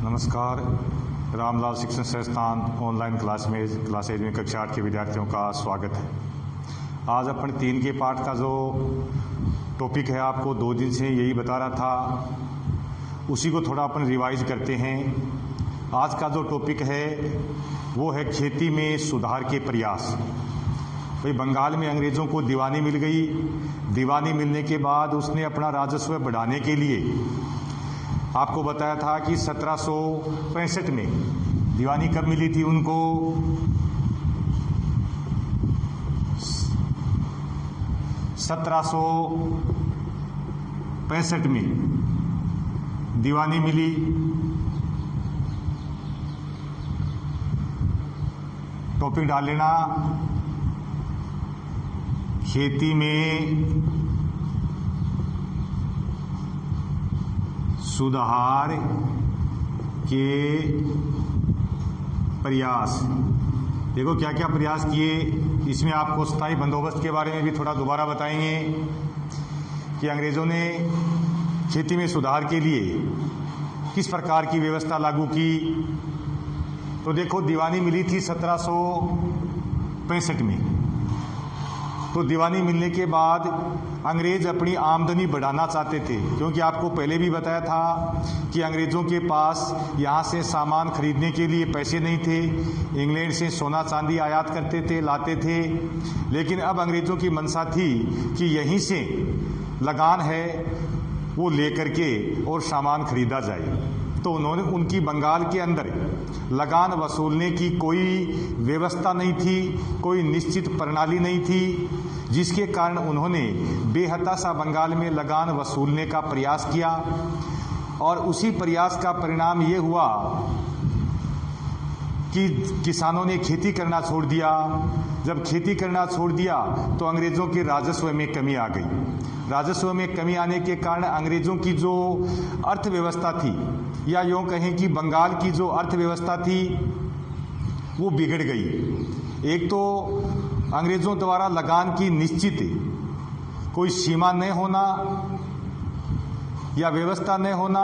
नमस्कार। रामलाल शिक्षण संस्थान ऑनलाइन क्लास 8 में कक्षा 8 के विद्यार्थियों का स्वागत है। आज अपन 3 के पाठ का जो टॉपिक है, आपको 2 दिन से यही बता रहा था, उसी को थोड़ा अपन रिवाइज करते हैं। आज का जो टॉपिक है वो है खेती में सुधार के प्रयास। भाई, बंगाल में अंग्रेज़ों को दीवानी मिल गई। दीवानी मिलने के बाद उसने अपना राजस्व बढ़ाने के लिए, आपको बताया था कि 1765 में दीवानी कब मिली थी उनको, 1765 में दीवानी मिली। टॉपिक डाल लेना, खेती में सुधार के प्रयास। देखो क्या क्या प्रयास किए। इसमें आपको स्थायी बंदोबस्त के बारे में भी थोड़ा दोबारा बताएंगे कि अंग्रेज़ों ने खेती में सुधार के लिए किस प्रकार की व्यवस्था लागू की। तो देखो, दीवानी मिली थी 1765 में। तो दीवानी मिलने के बाद अंग्रेज अपनी आमदनी बढ़ाना चाहते थे, क्योंकि आपको पहले भी बताया था कि अंग्रेज़ों के पास यहाँ से सामान खरीदने के लिए पैसे नहीं थे। इंग्लैंड से सोना चांदी आयात करते थे, लाते थे। लेकिन अब अंग्रेज़ों की मंशा थी कि यहीं से लगान है वो लेकर के और सामान खरीदा जाए। तो उन्होंने, उनकी बंगाल के अंदर लगान वसूलने की कोई व्यवस्था नहीं थी, कोई निश्चित प्रणाली नहीं थी, जिसके कारण उन्होंने बेहताशा बंगाल में लगान वसूलने का प्रयास किया। और उसी प्रयास का परिणाम ये हुआ कि किसानों ने खेती करना छोड़ दिया। जब खेती करना छोड़ दिया तो अंग्रेज़ों के राजस्व में कमी आ गई। राजस्व में कमी आने के कारण अंग्रेज़ों की जो अर्थव्यवस्था थी, या यूँ कहें कि बंगाल की जो अर्थव्यवस्था थी, वो बिगड़ गई। एक तो अंग्रेज़ों द्वारा लगान की निश्चित कोई सीमा न होना या व्यवस्था न होना,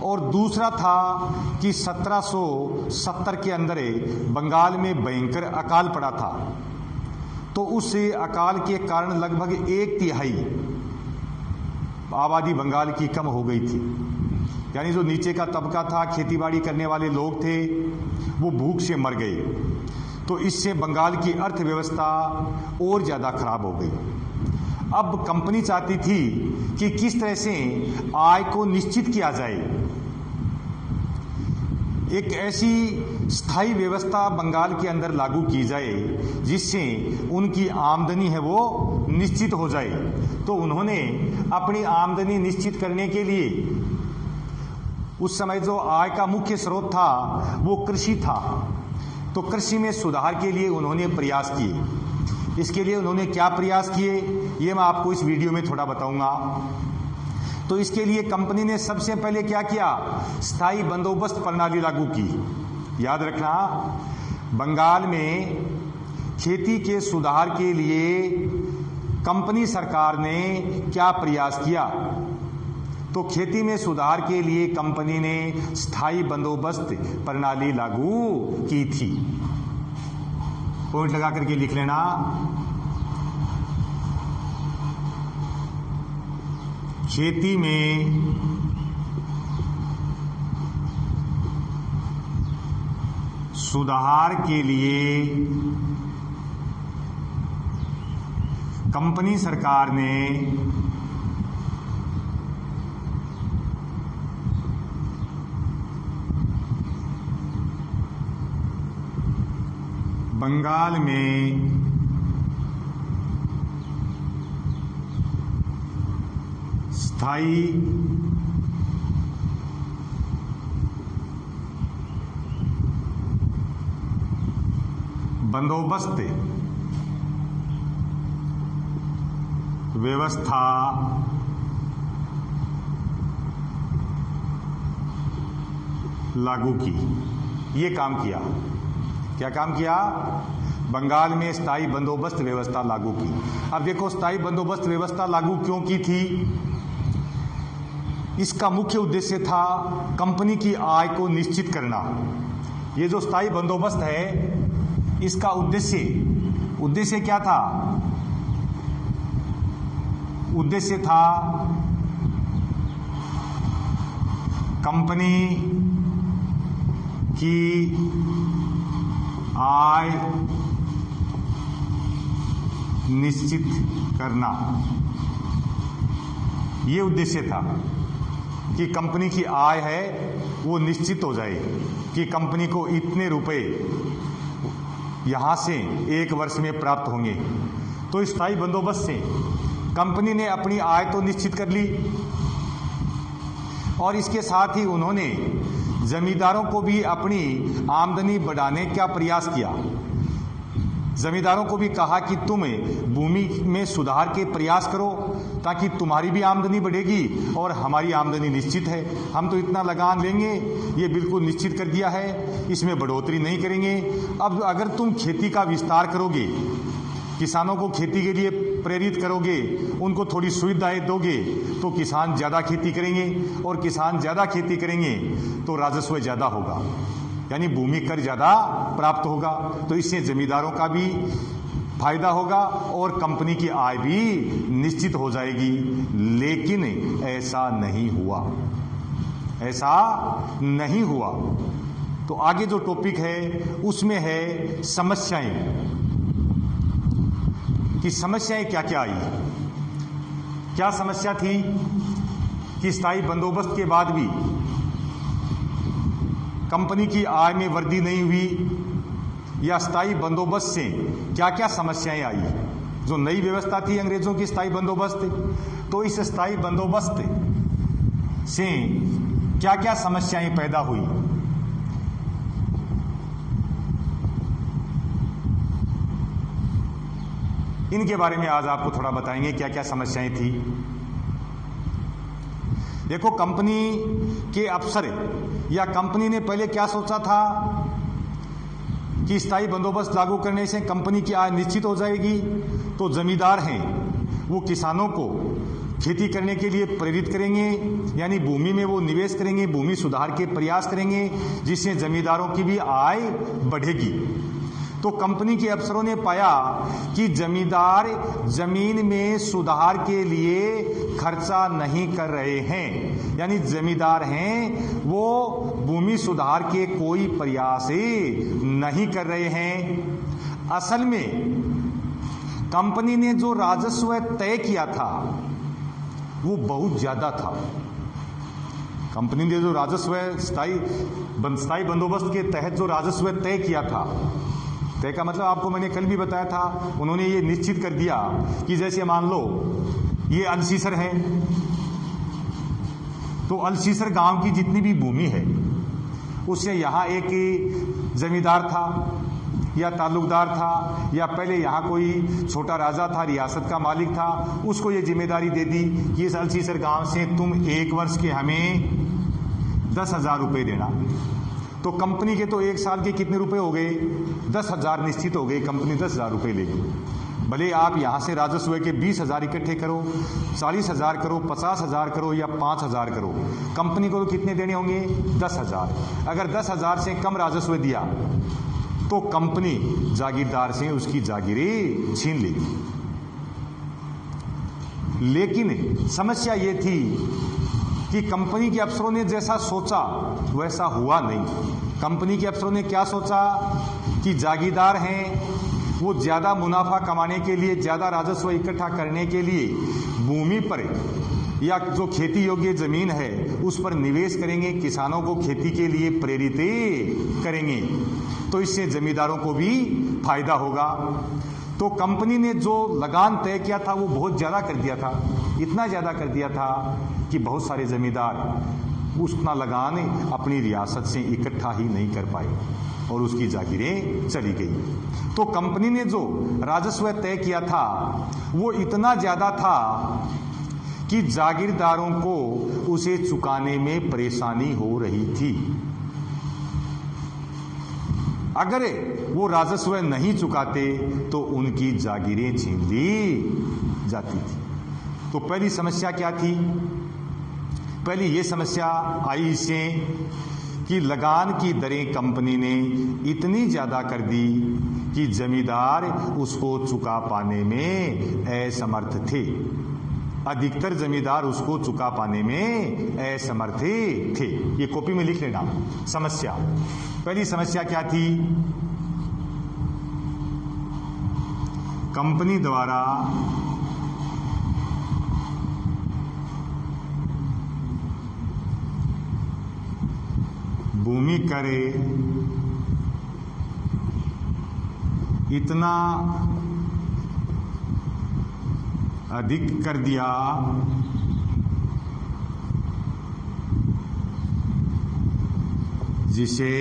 और दूसरा था कि 1770 के अंदर बंगाल में भयंकर अकाल पड़ा था। तो उस अकाल के कारण लगभग 1/3 आबादी बंगाल की कम हो गई थी। यानी जो नीचे का तबका था, खेतीबाड़ी करने वाले लोग थे, वो भूख से मर गए। तो इससे बंगाल की अर्थव्यवस्था और ज़्यादा खराब हो गई। अब कंपनी चाहती थी कि किस तरह से आय को निश्चित किया जाए। एक ऐसी स्थायी व्यवस्था बंगाल के अंदर लागू की जाए जिससे उनकी आमदनी है वो निश्चित हो जाए। तो उन्होंने अपनी आमदनी निश्चित करने के लिए, उस समय जो आय का मुख्य स्रोत था वो कृषि था, तो कृषि में सुधार के लिए उन्होंने प्रयास किए। इसके लिए उन्होंने क्या प्रयास किए, ये मैं आपको इस वीडियो में थोड़ा बताऊंगा। तो इसके लिए कंपनी ने सबसे पहले क्या किया, स्थायी बंदोबस्त प्रणाली लागू की। याद रखना, बंगाल में खेती के सुधार के लिए कंपनी सरकार ने क्या प्रयास किया। तो खेती में सुधार के लिए कंपनी ने स्थायी बंदोबस्त प्रणाली लागू की थी। पॉइंट लगा करके लिख लेना। खेती में सुधार के लिए कंपनी सरकार ने बंगाल में स्थायी बंदोबस्त व्यवस्था लागू की। ये काम किया। क्या काम किया? बंगाल में स्थायी बंदोबस्त व्यवस्था लागू की। अब देखो, स्थायी बंदोबस्त व्यवस्था लागू क्यों की थी? इसका मुख्य उद्देश्य था कंपनी की आय को निश्चित करना। ये जो स्थायी बंदोबस्त है, इसका उद्देश्य क्या था? उद्देश्य था कंपनी की आय निश्चित करना। ये उद्देश्य था कि कंपनी की आय है वो निश्चित हो जाए कि कंपनी को इतने रुपए यहां से एक वर्ष में प्राप्त होंगे। तो स्थायी बंदोबस्त से कंपनी ने अपनी आय तो निश्चित कर ली और इसके साथ ही उन्होंने जमींदारों को भी अपनी आमदनी बढ़ाने का प्रयास किया। जमींदारों को भी कहा कि तुम भूमि में सुधार के प्रयास करो ताकि तुम्हारी भी आमदनी बढ़ेगी और हमारी आमदनी निश्चित है। हम तो इतना लगान लेंगे, ये बिल्कुल निश्चित कर दिया है, इसमें बढ़ोतरी नहीं करेंगे। अब अगर तुम खेती का विस्तार करोगे, किसानों को खेती के लिए प्रेरित करोगे, उनको थोड़ी सुविधाएं दोगे, तो किसान ज़्यादा खेती करेंगे और किसान ज़्यादा खेती करेंगे तो राजस्व ज़्यादा होगा, यानी भूमि कर ज़्यादा प्राप्त होगा। तो इससे जमींदारों का भी फायदा होगा और कंपनी की आय भी निश्चित हो जाएगी। लेकिन ऐसा नहीं हुआ, ऐसा नहीं हुआ। तो आगे जो टॉपिक है उसमें है समस्याएं, कि समस्याएं क्या क्या आई। क्या समस्या थी कि स्थायी बंदोबस्त के बाद भी कंपनी की आय में वृद्धि नहीं हुई, या स्थायी बंदोबस्त से क्या क्या समस्याएं आई। जो नई व्यवस्था थी अंग्रेजों की स्थायी बंदोबस्त, तो इस स्थायी बंदोबस्त से क्या क्या समस्याएं पैदा हुई। इनके बारे में आज आपको थोड़ा बताएंगे क्या क्या समस्याएं थी। देखो, कंपनी के अफसर या कंपनी ने पहले क्या सोचा था कि स्थायी बंदोबस्त लागू करने से कंपनी की आय निश्चित हो जाएगी, तो जमींदार हैं वो किसानों को खेती करने के लिए प्रेरित करेंगे, यानी भूमि में वो निवेश करेंगे, भूमि सुधार के प्रयास करेंगे, जिससे जमींदारों की भी आय बढ़ेगी। तो कंपनी के अफसरों ने पाया कि जमींदार जमीन में सुधार के लिए खर्चा नहीं कर रहे हैं, यानी जमींदार हैं वो भूमि सुधार के कोई प्रयास नहीं कर रहे हैं। असल में कंपनी ने जो राजस्व तय किया था वो बहुत ज्यादा था। कंपनी ने जो राजस्व स्थायी बंदोबस्त के तहत जो राजस्व तय किया था, तय का मतलब आपको मैंने कल भी बताया था, उन्होंने ये निश्चित कर दिया कि जैसे मान लो ये अलसीसर है, तो अलसीसर गांव की जितनी भी भूमि है उससे यहाँ एक जमींदार था या ताल्लुकदार था, या पहले यहाँ कोई छोटा राजा था, रियासत का मालिक था, उसको ये जिम्मेदारी दे दी कि इस अलसीसर गांव से तुम एक वर्ष के हमें 10,000 रुपये देना। तो कंपनी के तो एक साल के कितने रुपए हो गए? 10,000 निश्चित हो गए, कंपनी 10,000 रुपये लेगी। भले आप यहाँ से राजस्व के 20,000 इकट्ठे करो, 40,000 करो, 50,000 करो या 5,000 करो, कंपनी को तो कितने देने होंगे? 10,000। अगर 10,000 से कम राजस्व दिया तो कंपनी जागीरदार से उसकी जागीरें छीन लेगी। लेकिन समस्या ये थी कि कंपनी के अफसरों ने जैसा सोचा वैसा हुआ नहीं। कंपनी के अफसरों ने क्या सोचा कि जागीरदार हैं वो ज़्यादा मुनाफा कमाने के लिए, ज़्यादा राजस्व इकट्ठा करने के लिए भूमि पर या जो खेती योग्य ज़मीन है उस पर निवेश करेंगे, किसानों को खेती के लिए प्रेरित करेंगे, तो इससे जमींदारों को भी फायदा होगा। तो कंपनी ने जो लगान तय किया था वो बहुत ज़्यादा कर दिया था, इतना ज़्यादा कर दिया था कि बहुत सारे जमींदार उतना लगान अपनी रियासत से इकट्ठा ही नहीं कर पाए और उसकी जागीरें चली गई। तो कंपनी ने जो राजस्व तय किया था वो इतना ज़्यादा था कि जागीरदारों को उसे चुकाने में परेशानी हो रही थी। अगर वो राजस्व नहीं चुकाते तो उनकी जागीरें छीन ली जाती थी। तो पहली समस्या क्या थी पहली ये समस्या आई इससे कि लगान की दरें कंपनी ने इतनी ज़्यादा कर दी कि जमींदार उसको चुका पाने में असमर्थ थे। अधिकतर जमींदार उसको चुका पाने में असमर्थ थे। ये कॉपी में लिख लेना। समस्या, पहली समस्या क्या थी? कंपनी द्वारा भूमि कर इतना अधिक कर दिया जिसे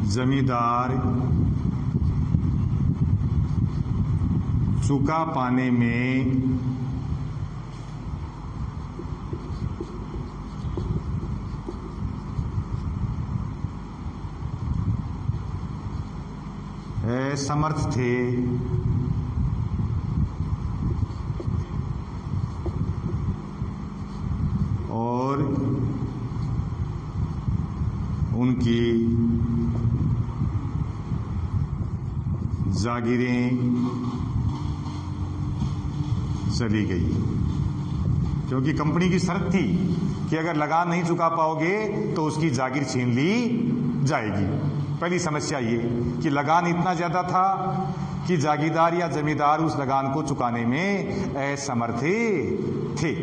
जमींदार चुका पाने में असमर्थ थे। और उनकी जागीरें चली गई, क्योंकि कंपनी की शर्त थी कि अगर लगान नहीं चुका पाओगे तो उसकी जागीर छीन ली जाएगी। पहली समस्या ये कि लगान इतना ज्यादा था कि जागीरदार या जमींदार उस लगान को चुकाने में असमर्थ थे।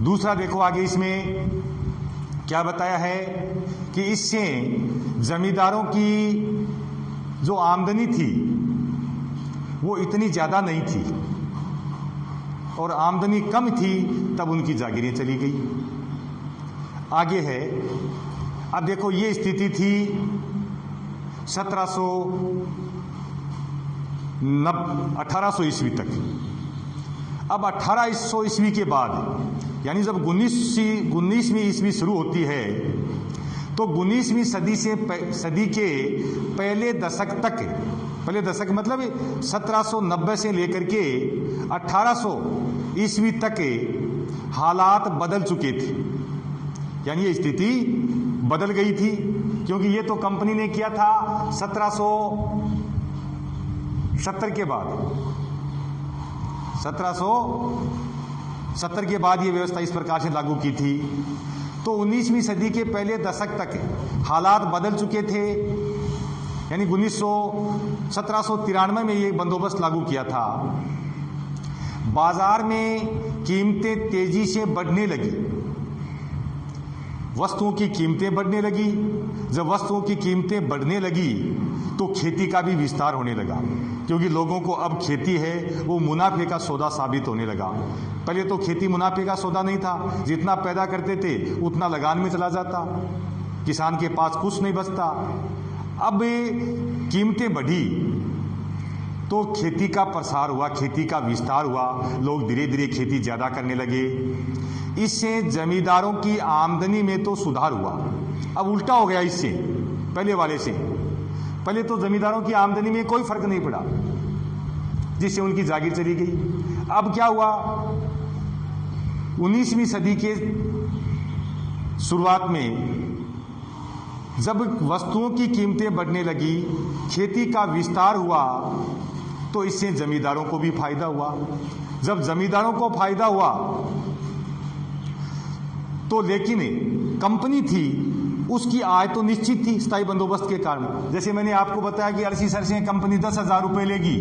दूसरा देखो आगे इसमें क्या बताया है कि इससे जमींदारों की जो आमदनी थी वो इतनी ज्यादा नहीं थी, और आमदनी कम थी तब उनकी जागीरें चली गई। आगे है, अब देखो ये स्थिति थी 1800 ईस्वी तक। अब 1800 ईस्वी के बाद, यानी जब 19वीं ईस्वी शुरू होती है, तो 19वीं सदी के पहले दशक तक, पहले दशक मतलब 1790 से लेकर के 1800 ईस्वी तक हालात बदल चुके थे। यानी ये स्थिति बदल गई थी, क्योंकि ये तो कंपनी ने किया था 1770 के बाद। 1770 के बाद ये व्यवस्था इस प्रकार से लागू की थी। तो 19वीं सदी के पहले दशक तक हालात बदल चुके थे। यानी 1793 में ये बंदोबस्त लागू किया था। बाजार में कीमतें तेजी से बढ़ने लगी, वस्तुओं की कीमतें बढ़ने लगी। जब वस्तुओं की कीमतें बढ़ने लगी तो खेती का भी विस्तार होने लगा, क्योंकि लोगों को अब खेती है वो मुनाफे का सौदा साबित होने लगा। पहले तो खेती मुनाफे का सौदा नहीं था, जितना पैदा करते थे उतना लगान में चला जाता, किसान के पास कुछ नहीं बचता। अब कीमतें बढ़ी तो खेती का प्रसार हुआ, खेती का विस्तार हुआ, लोग धीरे धीरे खेती ज्यादा करने लगे। इससे जमींदारों की आमदनी में तो सुधार हुआ। अब उल्टा हो गया इससे, पहले वाले से। पहले तो जमींदारों की आमदनी में कोई फर्क नहीं पड़ा, जिससे उनकी जागीर चली गई। अब क्या हुआ, 19वीं सदी के शुरुआत में जब वस्तुओं की कीमतें बढ़ने लगी, खेती का विस्तार हुआ, तो इससे जमींदारों को भी फायदा हुआ। जब जमींदारों को फायदा हुआ तो लेकिन कंपनी थी उसकी आय तो निश्चित थी स्थायी बंदोबस्त के कारण। जैसे मैंने आपको बताया कि अरसीसर से कंपनी 10,000 रुपए लेगी,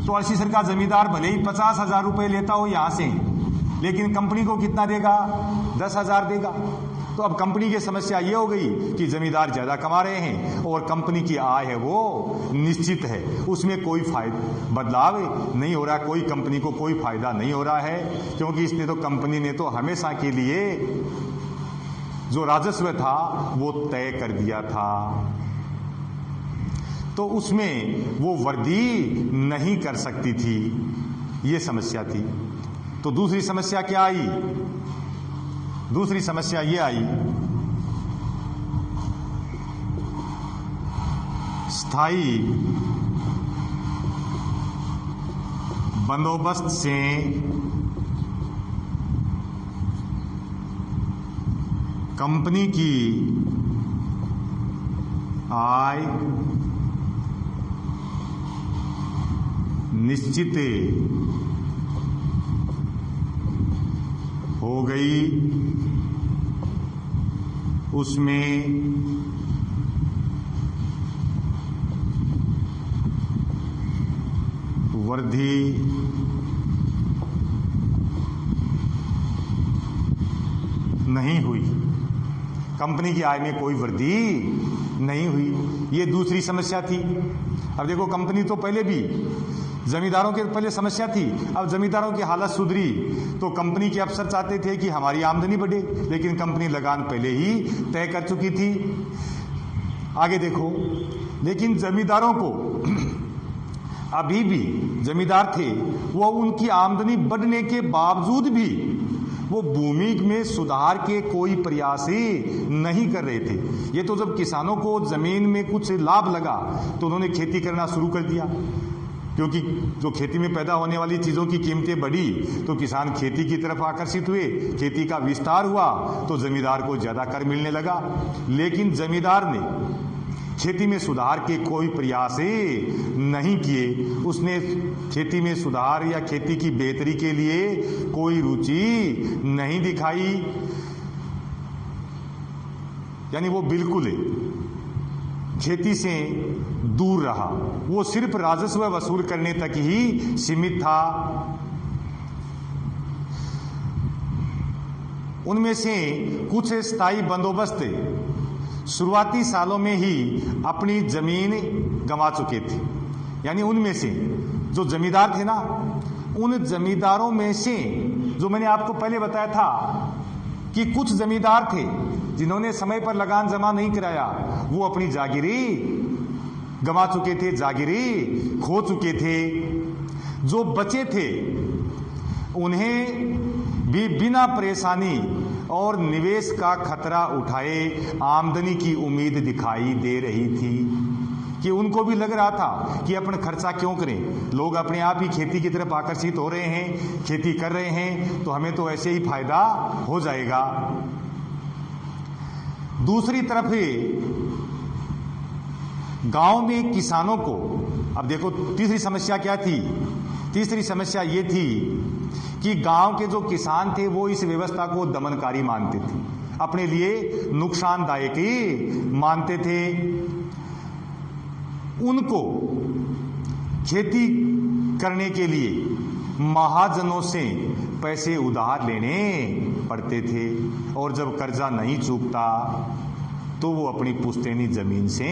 तो अरसीसर का जमींदार भले ही 50,000 रुपए लेता हो यहां से, लेकिन कंपनी को कितना देगा? 10,000 देगा। तो अब कंपनी की समस्या ये हो गई कि जमींदार ज्यादा कमा रहे हैं और कंपनी की आय है वो निश्चित है, उसमें कोई बदलाव नहीं हो रहा, कोई कंपनी को कोई फायदा नहीं हो रहा है, क्योंकि इसने तो कंपनी ने तो हमेशा के लिए जो राजस्व था वो तय कर दिया था, तो उसमें वो वृद्धि नहीं कर सकती थी। ये समस्या थी। तो दूसरी समस्या क्या आई? दूसरी समस्या ये आई, स्थायी बंदोबस्त से कंपनी की आय निश्चित हो गई, उसमें वृद्धि नहीं हुई। कंपनी की आय में कोई वृद्धि नहीं हुई। ये दूसरी समस्या थी। अब देखो, कंपनी तो पहले भी जमींदारों के पहले समस्या थी, अब जमींदारों की हालत सुधरी तो कंपनी के अफसर चाहते थे कि हमारी आमदनी बढ़े, लेकिन कंपनी लगान पहले ही तय कर चुकी थी। आगे देखो, लेकिन जमींदारों को अभी भी जमींदार थे, वो उनकी आमदनी बढ़ने के बावजूद भी वो भूमि में सुधार के कोई प्रयास ही नहीं कर रहे थे। ये तो जब किसानों को जमीन में कुछ लाभ लगा तो उन्होंने खेती करना शुरू कर दिया, क्योंकि जो खेती में पैदा होने वाली चीजों की कीमतें बढ़ी तो किसान खेती की तरफ आकर्षित हुए, खेती का विस्तार हुआ तो जमींदार को ज्यादा कर मिलने लगा। लेकिन जमींदार ने खेती में सुधार के कोई प्रयास नहीं किए, उसने खेती में सुधार या खेती की बेहतरी के लिए कोई रुचि नहीं दिखाई, यानी वो बिल्कुल खेती से दूर रहा। वो सिर्फ राजस्व वसूल करने तक ही सीमित था। उनमें से कुछ स्थायी बंदोबस्त शुरुआती सालों में ही अपनी जमीन गंवा चुके थे, यानी उनमें से जो जमींदार थे ना, उन जमींदारों में से जो मैंने आपको पहले बताया था कि कुछ जमींदार थे जिन्होंने समय पर लगान जमा नहीं कराया, वो अपनी जागीरी गंवा चुके थे, जागीरी खो चुके थे। जो बचे थे उन्हें भी बिना परेशानी और निवेश का खतरा उठाए आमदनी की उम्मीद दिखाई दे रही थी, कि उनको भी लग रहा था कि अपन खर्चा क्यों करें, लोग अपने आप ही खेती की तरफ आकर्षित हो रहे हैं, खेती कर रहे हैं तो हमें तो ऐसे ही फायदा हो जाएगा। दूसरी तरफ गांव में किसानों को, अब देखो तीसरी समस्या क्या थी, तीसरी समस्या ये थी कि गांव के जो किसान थे वो इस व्यवस्था को दमनकारी मानते थे, अपने लिए नुकसानदायक ही मानते थे। उनको खेती करने के लिए महाजनों से पैसे उधार लेने पड़ते थे, और जब कर्जा नहीं चूकता तो वो अपनी पुश्तैनी जमीन से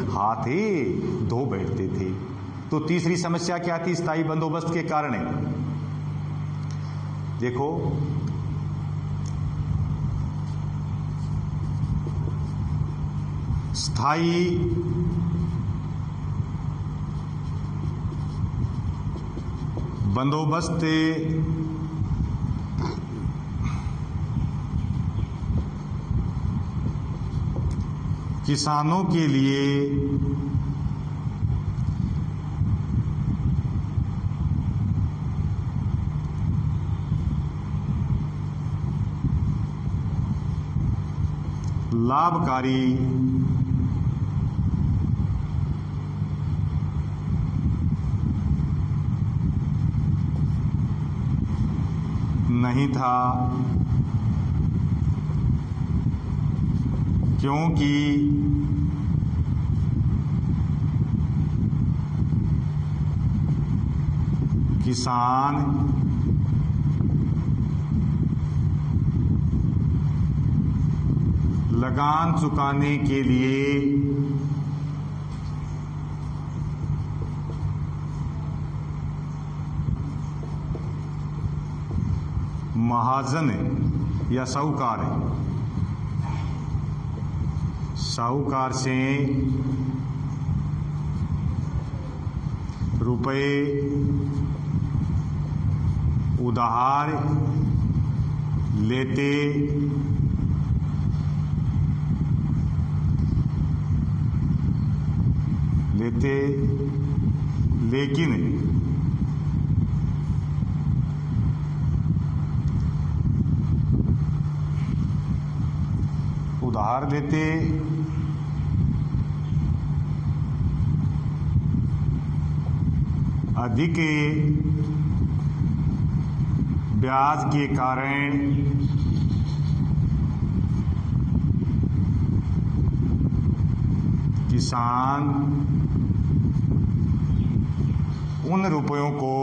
हाथ ही धो बैठते थे। तो तीसरी समस्या क्या थी स्थायी बंदोबस्त के कारण? देखो, स्थायी बंदोबस्त किसानों के लिए लाभकारी नहीं था, क्योंकि किसान लगान चुकाने के लिए महाजन या साहूकार से रुपए उधार लेते, लेकिन उधार लेते, अधिक ब्याज के कारण किसान उन रुपयों को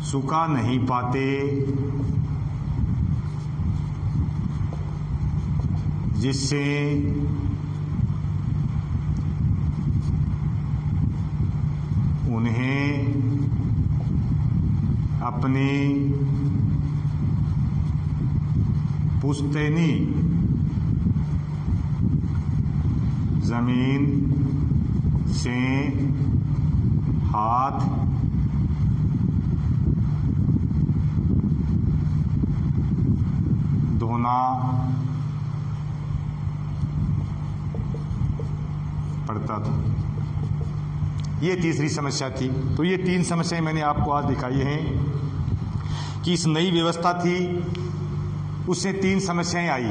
चुका नहीं पाते, जिससे उन्हें अपनी पुश्तैनी जमीन से हाथ धोना पड़ता था। ये तीसरी समस्या थी। तो ये 3 समस्याएं मैंने आपको आज दिखाई हैं कि इस नई व्यवस्था थी, उससे 3 समस्याएं आई।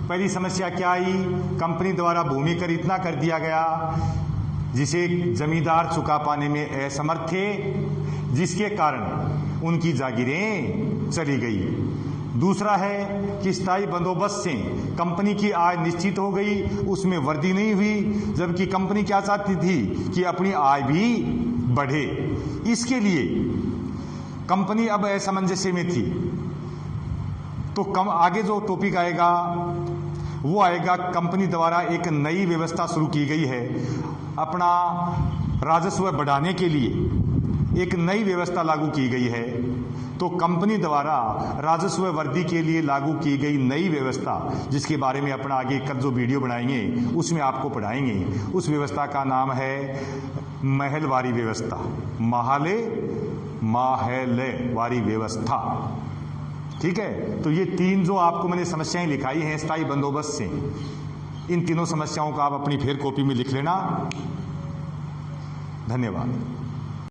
पहली समस्या क्या आई? कंपनी द्वारा भूमि कर इतना कर दिया गया जिसे जमींदार चुका पाने में असमर्थ थे, जिसके कारण उनकी जागीरें चली गई। दूसरा है कि स्थायी बंदोबस्त से कंपनी की आय निश्चित हो गई, उसमें वृद्धि नहीं हुई, जबकि कंपनी क्या चाहती थी कि अपनी आय भी बढ़े। इसके लिए कंपनी अब असमंजस्य में थी। तो आगे जो टॉपिक आएगा वो आएगा, कंपनी द्वारा एक नई व्यवस्था शुरू की गई है। अपना राजस्व बढ़ाने के लिए एक नई व्यवस्था लागू की गई है। तो कंपनी द्वारा राजस्व वृद्धि के लिए लागू की गई नई व्यवस्था, जिसके बारे में अपना आगे कल जो वीडियो बनाएंगे उसमें आपको पढ़ाएंगे, उस व्यवस्था का नाम है महलवारी व्यवस्था। महलवारी व्यवस्था। ठीक है। तो ये 3 जो आपको मैंने समस्याएं लिखाई हैं स्थायी बंदोबस्त से, इन तीनों समस्याओं को आप अपनी फेर कॉपी में लिख लेना। धन्यवाद।